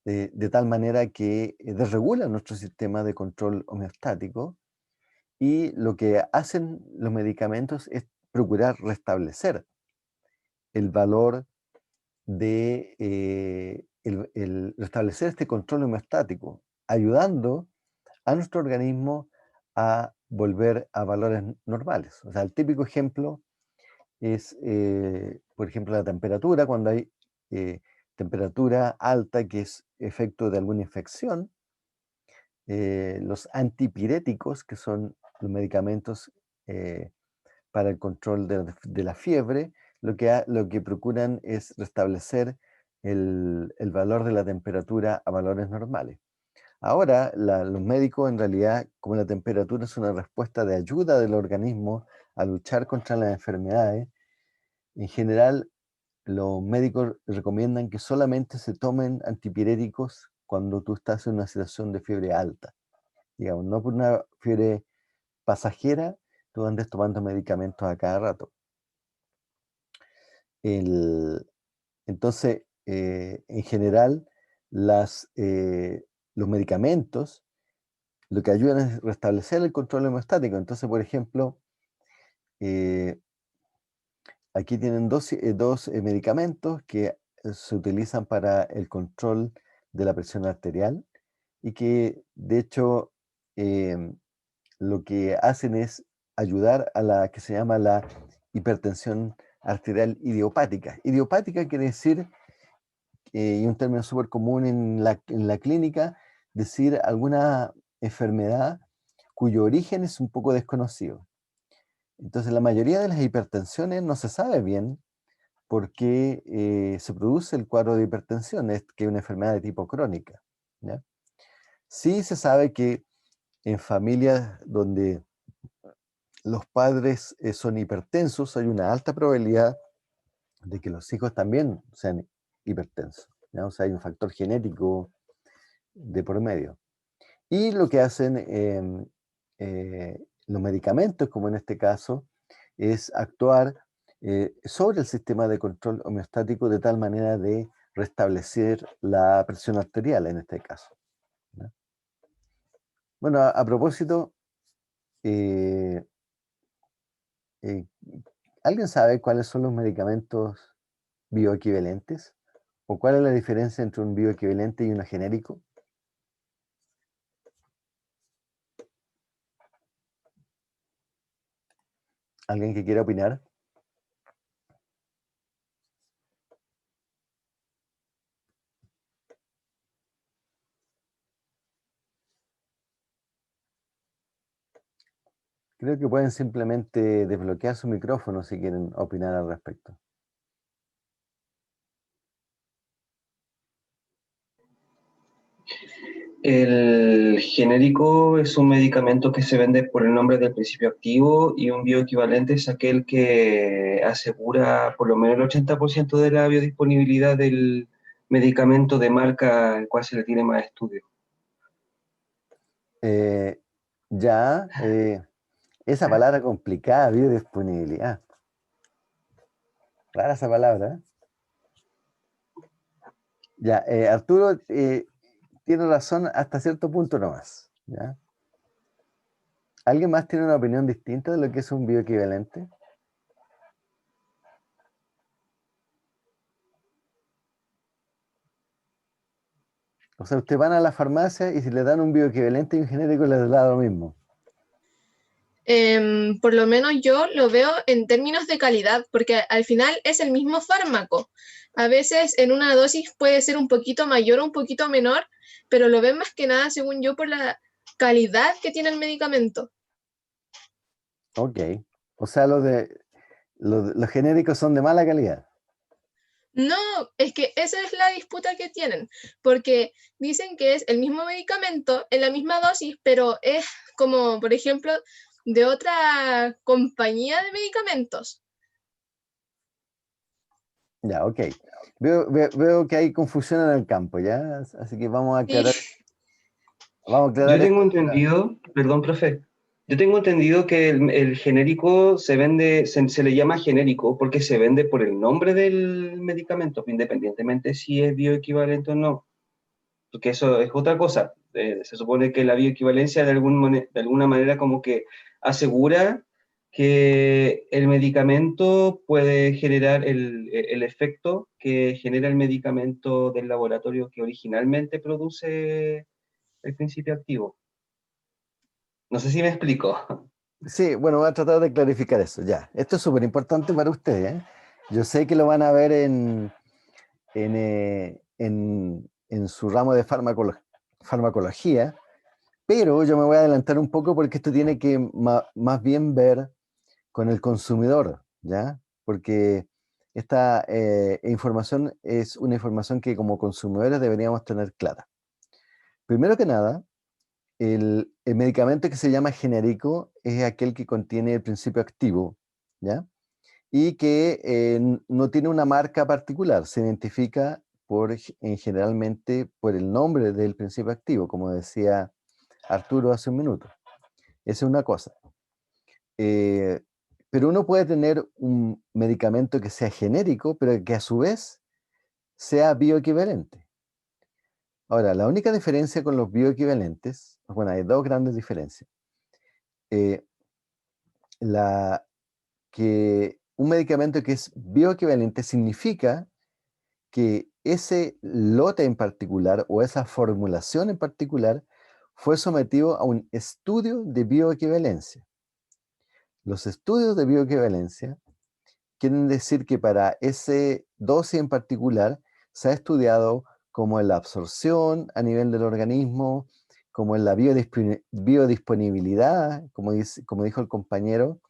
de tal manera que desregula nuestro sistema de control homeostático, y lo que hacen los medicamentos es procurar restablecer el valor de restablecer este control homeostático, ayudando a nuestro organismo a volver a valores normales. O sea, el típico ejemplo es, por ejemplo, la temperatura. Cuando hay temperatura alta, que es efecto de alguna infección, los antipiréticos, que son los medicamentos para el control de la fiebre, lo que procuran es restablecer el valor de la temperatura a valores normales. Ahora, los médicos, en realidad, como la temperatura es una respuesta de ayuda del organismo a luchar contra las enfermedades, en general los médicos recomiendan que solamente se tomen antipiréticos cuando tú estás en una situación de fiebre alta. Digamos, no por una fiebre pasajera, tú andes tomando medicamentos a cada rato. Entonces, en general, los medicamentos lo que ayudan es restablecer el control homeostático. Entonces, por ejemplo, eh, aquí tienen dos medicamentos que se utilizan para el control de la presión arterial, y que de hecho lo que hacen es ayudar a la que se llama la hipertensión arterial idiopática. Idiopática quiere decir, y un término súper común en la clínica, decir alguna enfermedad cuyo origen es un poco desconocido. Entonces, la mayoría de las hipertensiones no se sabe bien por qué se produce el cuadro de hipertensión, que es una enfermedad de tipo crónica, ¿ya? Sí se sabe que en familias donde los padres son hipertensos, hay una alta probabilidad de que los hijos también sean hipertensos, ¿ya? O sea, hay un factor genético de por medio. Y lo que hacen los medicamentos, como en este caso, es actuar sobre el sistema de control homeostático de tal manera de restablecer la presión arterial en este caso, ¿no? Bueno, a propósito, eh, eh, ¿alguien sabe cuáles son los medicamentos bioequivalentes? ¿O cuál es la diferencia entre un bioequivalente y uno genérico? ¿Alguien que quiera opinar? Creo que pueden simplemente desbloquear su micrófono si quieren opinar al respecto. El genérico es un medicamento que se vende por el nombre del principio activo, y un bioequivalente es aquel que asegura por lo menos el 80% de la biodisponibilidad del medicamento de marca al cual se le tiene más estudio. Eh, ya, esa palabra complicada, biodisponibilidad. Rara esa palabra, ¿eh? Ya, Arturo tiene razón hasta cierto punto nomás, ¿ya? ¿Alguien más tiene una opinión distinta de lo que es un bioequivalente? O sea, ustedes van a la farmacia y si le dan un bioequivalente y un genérico les da lo mismo. Por lo menos yo lo veo en términos de calidad, porque al final es el mismo fármaco. A veces en una dosis puede ser un poquito mayor o un poquito menor, pero lo ven más que nada, según yo, por la calidad que tiene el medicamento. Ok. O sea, los genéricos son de mala calidad. No, es que esa es la disputa que tienen, porque dicen que es el mismo medicamento en la misma dosis, pero es como, por ejemplo, de otra compañía de medicamentos. Ya, ok. Veo que hay confusión en el campo, ¿ya? Así que Sí, vamos a Yo aclarar tengo esto. entendido, perdón, profe, yo tengo entendido que el genérico se vende, se le llama genérico porque se vende por el nombre del medicamento, independientemente si es bioequivalente o no, porque eso es otra cosa. Se supone que la bioequivalencia de alguna manera como que asegura que el medicamento puede generar el efecto que genera el medicamento del laboratorio que originalmente produce el principio activo. No sé si me explico. Sí, bueno, voy a tratar de clarificar eso, ya. Esto es súper importante para ustedes, ¿eh? Yo sé que lo van a ver en su ramo de farmacología, pero yo me voy a adelantar un poco porque esto tiene que más bien ver con el consumidor, ¿ya? Porque esta información es una información que como consumidores deberíamos tener clara. Primero que nada, el medicamento que se llama genérico es aquel que contiene el principio activo, ¿ya? Y que no tiene una marca particular, se identifica generalmente por el nombre del principio activo, como decía Arturo hace un minuto. Esa es una cosa. Eh, pero uno puede tener un medicamento que sea genérico, pero que a su vez sea bioequivalente. Ahora, la única diferencia con los bioequivalentes, bueno, hay dos grandes diferencias. Eh, la, que un medicamento que es bioequivalente significa que ese lote en particular o esa formulación en particular fue sometido a un estudio de bioequivalencia. Los estudios de bioequivalencia quieren decir que para ese dosis en particular se ha estudiado como en la absorción a nivel del organismo, como en la biodisponibilidad, como dijo el compañero,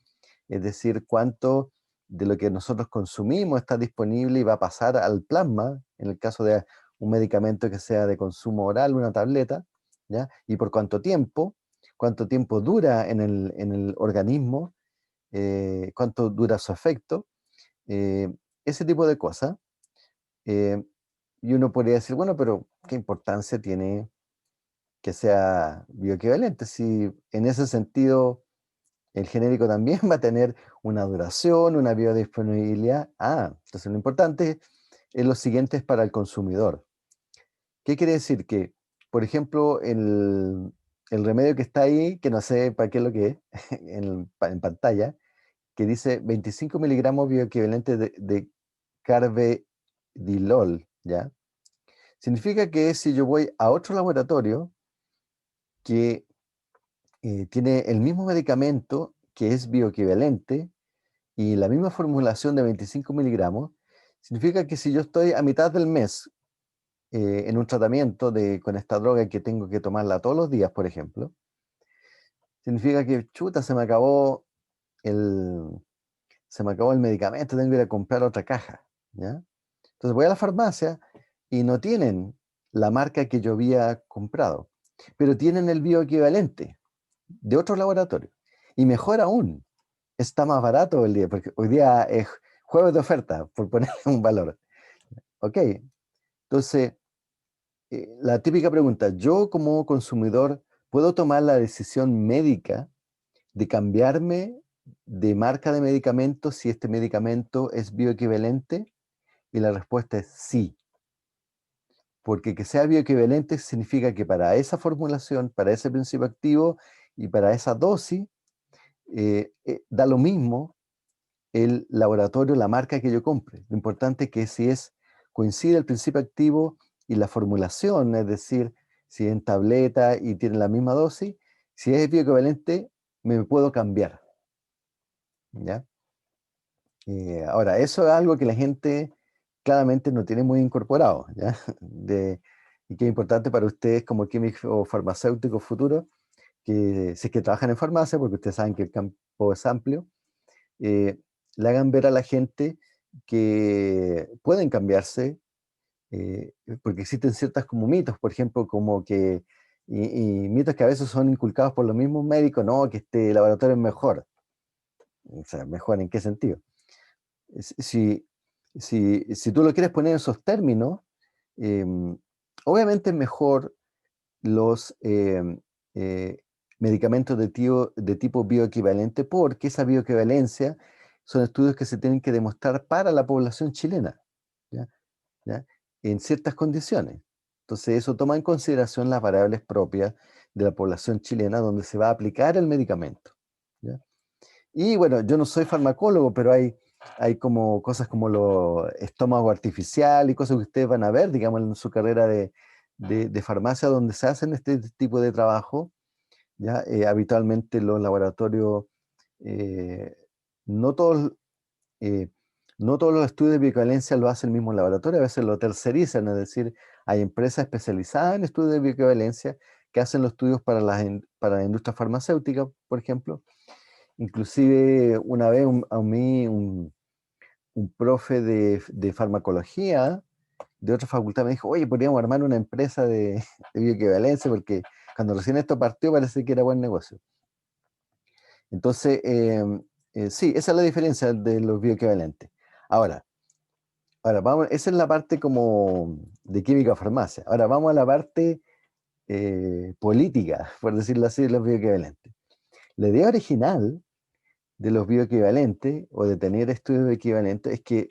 es decir, cuánto de lo que nosotros consumimos está disponible y va a pasar al plasma, en el caso de un medicamento que sea de consumo oral, una tableta, ¿ya? Y por cuánto tiempo dura en el organismo, cuánto dura su efecto, eh, ese tipo de cosas. eh, y uno podría decir, bueno, pero ¿qué importancia tiene que sea bioequivalente? Si en ese sentido el genérico también va a tener una duración, una biodisponibilidad. Entonces lo importante es lo siguiente es para el consumidor. ¿Qué quiere decir? Que, por ejemplo, el remedio que está ahí, que no sé para qué es lo que es, en pantalla, que dice 25 miligramos bioequivalente de carvedilol, ¿ya? Significa que si yo voy a otro laboratorio que tiene el mismo medicamento que es bioequivalente, y la misma formulación de 25 miligramos, significa que si yo estoy a mitad del mes en un tratamiento con esta droga que tengo que tomarla todos los días, por ejemplo, significa que, chuta, el, se me acabó el medicamento, tengo que ir a comprar otra caja, ¿ya? Entonces voy a la farmacia y no tienen la marca que yo había comprado, pero tienen el bioequivalente de otro laboratorio. Y mejor aún, está más barato el día, porque hoy día es jueves de oferta, por poner un valor. Ok, entonces, la típica pregunta, yo como consumidor, ¿puedo tomar la decisión médica de cambiarme de marca de medicamento si este medicamento es bioequivalente? Y la respuesta es sí, porque que sea bioequivalente significa que para esa formulación, para ese principio activo y para esa dosis, da lo mismo el laboratorio, la marca que yo compre. Lo importante es que si coincide el principio activo y la formulación, es decir, si en tableta y tiene la misma dosis, si es bioequivalente, me puedo cambiar, ¿ya? Ahora, eso es algo que la gente claramente no tiene muy incorporado, ¿ya? Y que es importante para ustedes como químico o farmacéutico futuro, que si es que trabajan en farmacia, porque ustedes saben que el campo es amplio, eh, le hagan ver a la gente que pueden cambiarse, porque existen ciertas como mitos, por ejemplo, como que, y mitos que a veces son inculcados por los mismos médicos, no, que este laboratorio es mejor. O sea, ¿mejor en qué sentido? Si, si tú lo quieres poner en esos términos, obviamente es mejor los eh, medicamentos de tipo bioequivalente, porque esa bioequivalencia son estudios que se tienen que demostrar para la población chilena, ¿ya? ¿Ya? En ciertas condiciones. Entonces eso toma en consideración las variables propias de la población chilena donde se va a aplicar el medicamento, ¿ya? Y bueno, yo no soy farmacólogo, pero hay como cosas como los estómago artificial y cosas que ustedes van a ver, digamos, en su carrera de farmacia donde se hacen este tipo de trabajo, ¿ya? Habitualmente los laboratorios, eh, no todos, eh, no todos los estudios de bioequivalencia lo hace el mismo laboratorio, a veces lo tercerizan, es decir, hay empresas especializadas en estudios de bioequivalencia que hacen los estudios para la industria farmacéutica, por ejemplo. Inclusive una vez a mí un profe de farmacología de otra facultad me dijo, oye, podríamos armar una empresa de bioequivalencia porque cuando recién esto partió parece que era buen negocio. Entonces, sí, esa es la diferencia de los bioequivalentes. Ahora, vamos, esa es la parte como de química o farmacia. Ahora vamos a la parte política, por decirlo así, de los bioequivalentes. La idea original de los bioequivalentes o de tener estudios equivalentes es que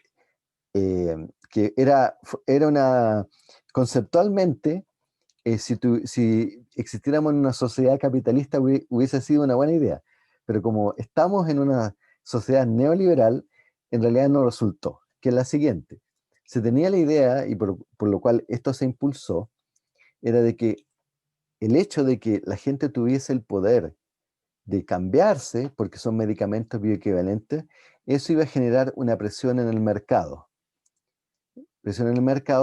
era una, conceptualmente, si existiéramos en una sociedad capitalista hubiese sido una buena idea, pero como estamos en una sociedad neoliberal, en realidad no resultó, que es la siguiente. Se tenía la idea, y por lo cual esto se impulsó, era de que el hecho de que la gente tuviese el poder de cambiarse, porque son medicamentos bioequivalentes, eso iba a generar una presión en el mercado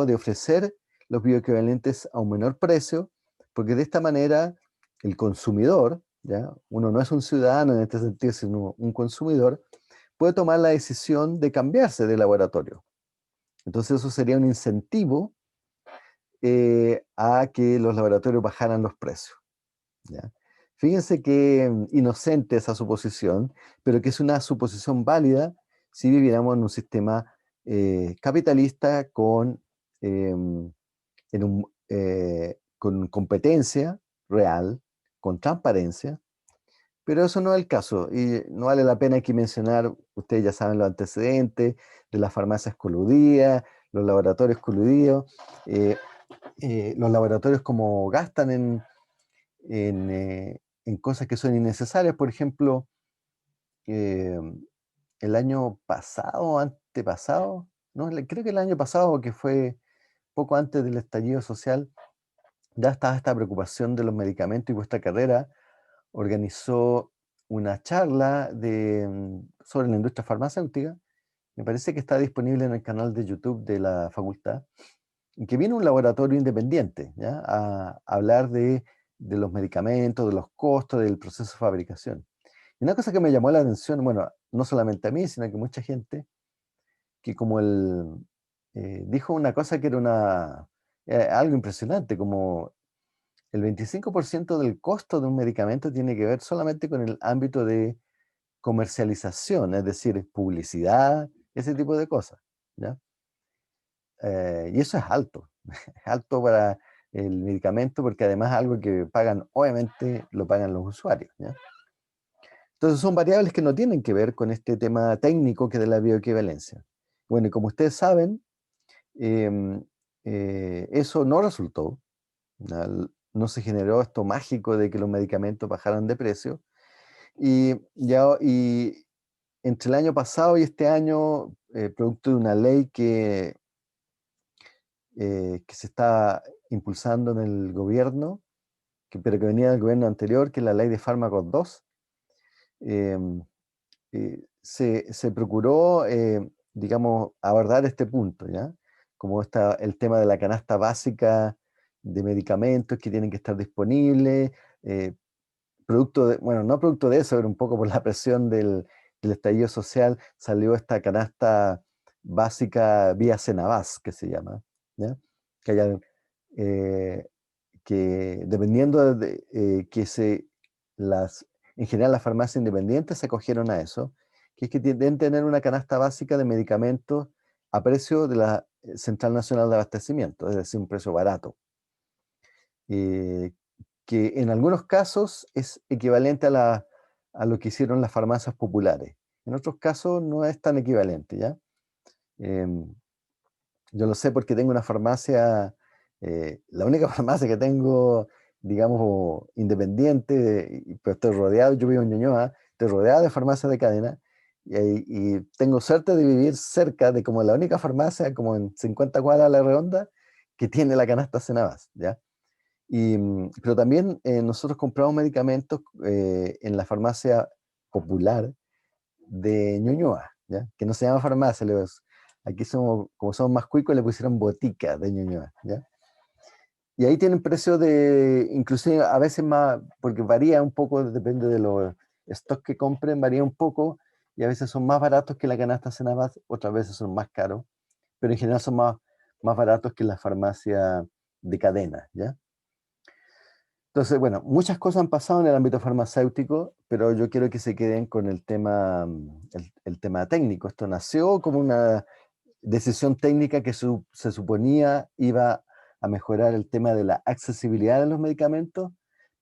de ofrecer los bioequivalentes a un menor precio, porque de esta manera el consumidor, ¿ya? Uno no es un ciudadano en este sentido, sino un consumidor, puede tomar la decisión de cambiarse de laboratorio. Entonces eso sería un incentivo a que los laboratorios bajaran los precios, ¿ya? Fíjense que inocente esa suposición, pero que es una suposición válida si viviéramos en un sistema capitalista em, con competencia real, con transparencia, pero eso no es el caso y no vale la pena aquí mencionar, ustedes ya saben los antecedentes de las farmacias coludidas, los laboratorios coludidos, eh, los laboratorios como gastan en cosas que son innecesarias. Por ejemplo, eh, el año pasado, antepasado, no, creo que el año pasado, que fue poco antes del estallido social, ya estaba esta preocupación de los medicamentos y vuestra carrera organizó una charla sobre la industria farmacéutica. Me parece que está disponible en el canal de YouTube de la facultad, en que viene un laboratorio independiente, ¿ya? A hablar de los medicamentos, de los costos, del proceso de fabricación. Y una cosa que me llamó la atención, bueno, no solamente a mí, sino que mucha gente, que como dijo una cosa que era algo impresionante, como el 25% del costo de un medicamento tiene que ver solamente con el ámbito de comercialización, es decir, publicidad, ese tipo de cosas, ¿ya? Y eso es alto, es alto para el medicamento porque además es algo que pagan, obviamente lo pagan los usuarios, ¿ya? Entonces son variables que no tienen que ver con este tema técnico que es de la bioequivalencia. Bueno, y como ustedes saben, em, eso no resultó, ¿ya? No se generó esto mágico de que los medicamentos bajaran de precio. Y entre el año pasado y este año, producto de una ley que se está impulsando en el gobierno, pero que venía del gobierno anterior, que es la Ley de Fármacos 2. Se procuró, digamos, abordar este punto, ¿ya? Como el tema de la canasta básica de medicamentos que tienen que estar disponibles, bueno, no producto de eso, pero un poco por la presión del estallido social, salió esta canasta básica vía Senabás, que se llama, ¿ya? Que, eh, que dependiendo de en general las farmacias independientes se acogieron a eso, que es que deben tener una canasta básica de medicamentos a precio de la Central Nacional de Abastecimiento, es decir, un precio barato. Que en algunos casos es equivalente a lo que hicieron las farmacias populares. En otros casos no es tan equivalente, ¿ya? Yo lo sé porque tengo una farmacia, la única farmacia que tengo, digamos, independiente, pero estoy rodeado, yo vivo en Ñuñoa, estoy rodeado de farmacias de cadena, y tengo suerte de vivir cerca de como la única farmacia, como en 50 cuadras a la redonda, que tiene la canasta Senabás, ¿ya? Pero también nosotros compramos medicamentos en la farmacia popular de Ñuñoa, ¿ya? Que no se llama farmacia, aquí como somos más cuicos, le pusieron botica de Ñuñoa, ¿ya? Y ahí tienen precios inclusive a veces más, porque varía un poco, depende de los stocks que compren, varía un poco, y a veces son más baratos que la canasta Senabás, otras veces son más caros, pero en general son más baratos que la farmacia de cadena, ¿ya? Entonces, bueno, muchas cosas han pasado en el ámbito farmacéutico, pero yo quiero que se queden con el tema, el tema técnico. Esto nació como una decisión técnica que se suponía iba a mejorar el tema de la accesibilidad de los medicamentos,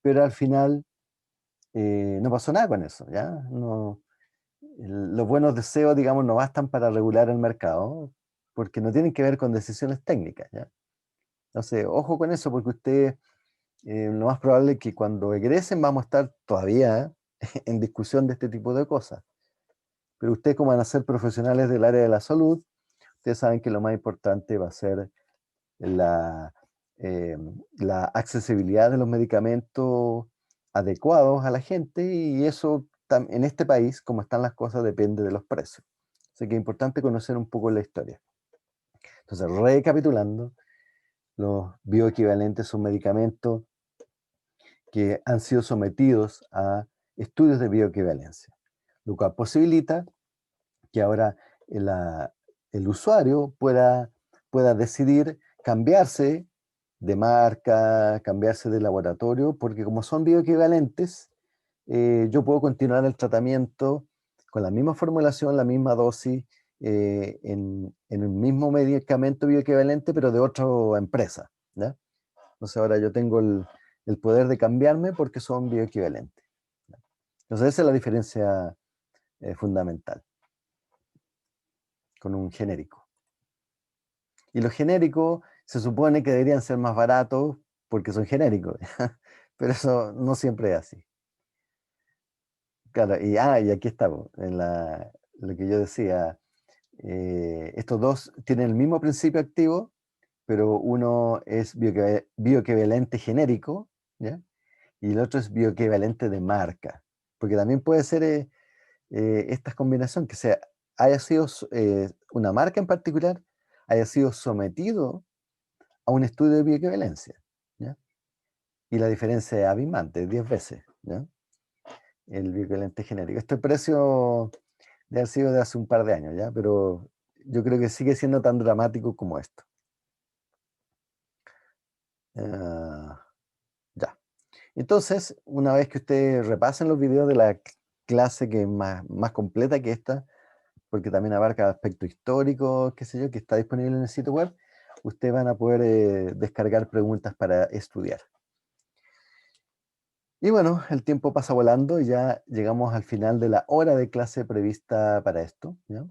pero al final no pasó nada con eso, ¿ya? No, los buenos deseos, digamos, no bastan para regular el mercado, porque no tienen que ver con decisiones técnicas, ¿ya? Entonces, ojo con eso, porque lo más probable es que cuando egresen vamos a estar todavía en discusión de este tipo de cosas. Pero ustedes, como van a ser profesionales del área de la salud, ustedes saben que lo más importante va a ser la, eh, la accesibilidad de los medicamentos adecuados a la gente, y eso en este país, como están las cosas, depende de los precios. Así que es importante conocer un poco la historia. Entonces, recapitulando, los bioequivalentes son medicamentos que han sido sometidos a estudios de bioequivalencia, lo cual posibilita que ahora el usuario pueda decidir cambiarse de marca, cambiarse de laboratorio, porque como son bioequivalentes, yo puedo continuar el tratamiento con la misma formulación, la misma dosis, en el mismo medicamento bioequivalente, pero de otra empresa, ¿ya? Entonces ahora yo tengo el poder de cambiarme porque son bioequivalentes, ¿ya? Entonces esa es la diferencia fundamental con un genérico. Y los genéricos se supone que deberían ser más baratos porque son genéricos, pero eso no siempre es así. Claro, y aquí estamos, lo que yo decía, estos dos tienen el mismo principio activo, pero uno es bioequivalente genérico, ¿ya? Y el otro es bioequivalente de marca, porque también puede ser esta combinación, que haya sido una marca en particular, haya sido sometido a un estudio de bioequivalencia, ¿ya? Y la diferencia es abismante, 10 veces, ¿ya? El bioequivalente genérico. Este precio debe haber sido de hace un par de años, ¿ya? Pero yo creo que sigue siendo tan dramático como esto. Ya. Entonces, una vez que ustedes repasen los videos de la clase, que es más completa que esta, porque también abarca aspectos históricos, qué sé yo, que está disponible en el sitio web, ustedes van a poder descargar preguntas para estudiar. Y bueno, el tiempo pasa volando y ya llegamos al final de la hora de clase prevista para esto, ¿ya?